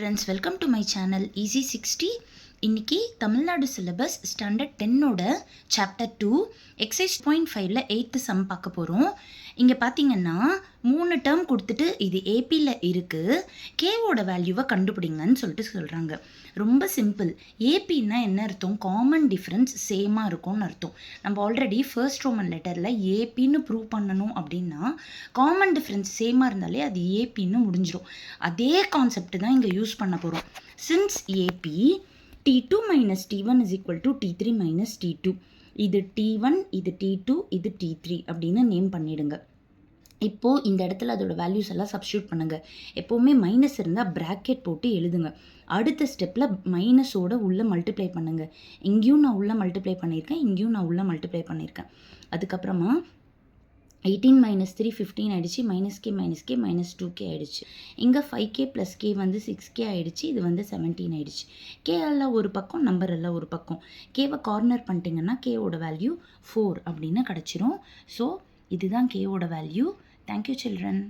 Friends, welcome to my channel easy 60. இன்றைக்கி Tamil Nadu syllabus standard 10ஓட chapter 2 exercise 0.5ல் 8th sum பார்க்க போகிறோம். இங்கே பார்த்தீங்கன்னா 3 டேர்ம் கொடுத்துட்டு இது ஏபியில் இருக்குது, கேவோட வேல்யூவை கண்டுபிடிங்கன்னு சொல்லிட்டு சொல்கிறாங்க. ரொம்ப சிம்பிள். ஏபின்னா என்ன அர்த்தம்? காமன் டிஃப்ரென்ஸ் சேமாக இருக்கும்னு அர்த்தம். நம்ம ஆல்ரெடி ஃபர்ஸ்ட் ரோமன் லெட்டரில் ஏபின்னு ப்ரூவ் பண்ணணும் அப்படின்னா காமன் டிஃப்ரென்ஸ் சேமாக இருந்தாலே அது ஏபின்னு முடிஞ்சிடும். அதே கான்செப்ட் தான் இங்கே யூஸ் பண்ண போகிறோம். Since AB T2 minus T1 is equal to T3 minus T2. இது T1, இது T2, இது T3 அப்படின்னு நேம் பண்ணிடுங்க. இப்போது இந்த இடத்துல அதோட வேல்யூஸ் எல்லாம் சப்ஸ்டியூட் பண்ணுங்கள். எப்போவுமே மைனஸ் இருந்தால் ப்ராக்கெட் போட்டு எழுதுங்க. அடுத்த ஸ்டெப்பில் மைனஸோட உள்ளே மல்டிப்ளை பண்ணுங்கள். இங்கேயும் நான் உள்ளே மல்டிப்ளை பண்ணியிருக்கேன், இங்கேயும் நான் உள்ளே மல்டிப்ளை பண்ணியிருக்கேன். அதுக்கப்புறமா 18 minus 3 15 ஆகிடுச்சு, -k -2k ஆகிடுச்சு. இங்கே 5k + k வந்து 6k ஆகிடுச்சு, இது வந்து 17 ஆகிடுச்சு. கே எல்லாம் ஒரு பக்கம், நம்பர் எல்லாம் ஒரு பக்கம். கேவை கார்னர் பண்ணிட்டீங்கன்னா கேவோட வேல்யூ 4 அப்படின்னு கிடச்சிரும். ஸோ இதுதான் கேவோட வேல்யூ. Thank you children.